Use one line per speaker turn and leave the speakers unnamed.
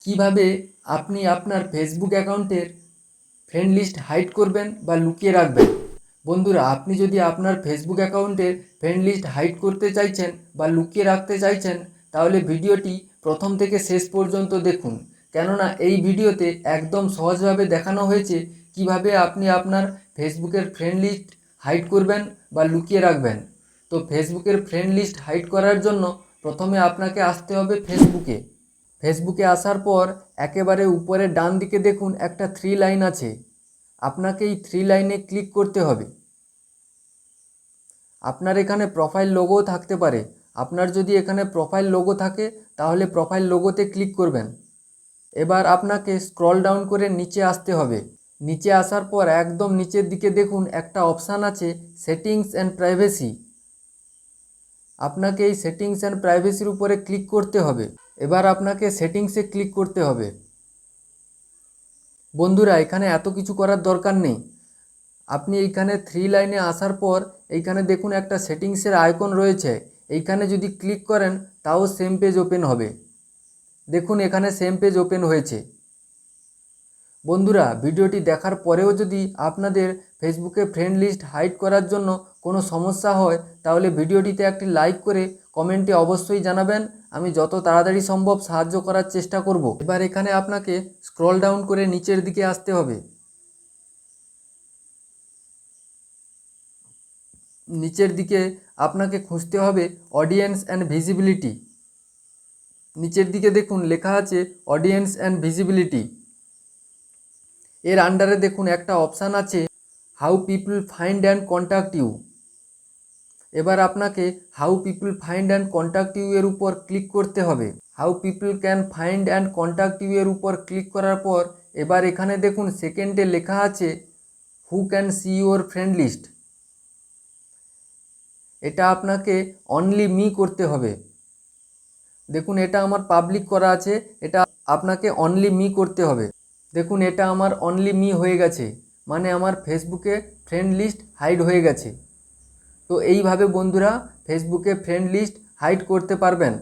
কিভাবে আপনি আপনার ফেসবুক অ্যাকাউন্টের ফ্রেন্ড লিস্ট হাইড করবেন বা লুকিয়ে রাখবেন। বন্ধুরা, আপনি যদি আপনার ফেসবুক অ্যাকাউন্টের ফ্রেন্ড লিস্ট হাইড করতে চাইছেন বা লুকিয়ে রাখতে চাইছেন, তাহলে ভিডিওটি প্রথম থেকে শেষ পর্যন্ত দেখুন। কেননা এই ভিডিওতে একদম সহজভাবে দেখানো হয়েছে কিভাবে আপনি আপনার ফেসবুকের ফ্রেন্ড লিস্ট হাইড করবেন বা লুকিয়ে রাখবেন। তো ফেসবুকের ফ্রেন্ড লিস্ট হাইড করার জন্য প্রথমে আপনাকে আসতে হবে ফেসবুকে আসার পর একেবারে উপরে ডান দিকে দেখুন একটা থ্রি লাইন আছে। আপনাকে এই থ্রি লাইনে ক্লিক করতে হবে। আপনার এখানে প্রোফাইল লোগোও থাকতে পারে। আপনার যদি এখানে প্রোফাইল লোগো থাকে তাহলে প্রোফাইল লোগোতে ক্লিক করবেন। এবার আপনাকে স্ক্রল ডাউন করে নিচে আসতে হবে। নিচে আসার পর একদম নিচের দিকে দেখুন একটা অপশান আছে সেটিংস অ্যান্ড প্রাইভেসি। আপনাকে এই সেটিংস অ্যান্ড প্রাইভেসির উপরে ক্লিক করতে হবে। এবার আপনাকে সেটিংসে ক্লিক করতে হবে। বন্ধুরা, এখানে এত কিছু করার দরকার নেই। আপনি এইখানে থ্রি লাইনে আসার পর এইখানে দেখুন একটা সেটিংসের আইকন রয়েছে। এইখানে যদি ক্লিক করেন তাও সেম পেজ ওপেন হবে। দেখুন এখানে সেম পেজ ওপেন হয়েছে। বন্ধুরা, ভিডিওটি দেখার পরেও যদি আপনাদের ফেসবুকে ফ্রেন্ড লিস্ট হাইড করার জন্য কোনো সমস্যা হয় তাহলে ভিডিওটিতে একটি লাইক করে কমেন্টে অবশ্যই জানাবেন। আমি যত তাড়াতাড়ি সম্ভব সাহায্য করার চেষ্টা করব। এবার এখানে আপনাকে স্ক্রল ডাউন করে নিচের দিকে আসতে হবে। নিচের দিকে আপনাকে খুঁজতে হবে অডিয়েন্স অ্যান্ড ভিজিবিলিটি। নিচের দিকে দেখুন লেখা আছে অডিয়েন্স অ্যান্ড ভিজিবিলিটি। এর আন্ডারে দেখুন একটা অপশান আছে how people find and contact you. এবার আপনাকে how people find and contact you এর উপর ক্লিক করতে হবে। How people can find and contact you এর উপর ক্লিক করার পর এবার এখানে দেখুন সেকেন্ডে লেখা আছে who can see your friend list. এটা আপনাকে অনলি মি করতে হবে। দেখুন এটা আমার পাবলিক করা আছে, এটা আপনাকে অনলি মি করতে হবে। দেখুন এটা আমার অনলি মি হয়ে গেছে, মানে আমার ফেসবুকে ফ্রেন্ড লিস্ট হাইড হয়ে গেছে। তো এইভাবে বন্ধুরা ফেসবুকে ফ্রেন্ড লিস্ট হাইড করতে পারবেন।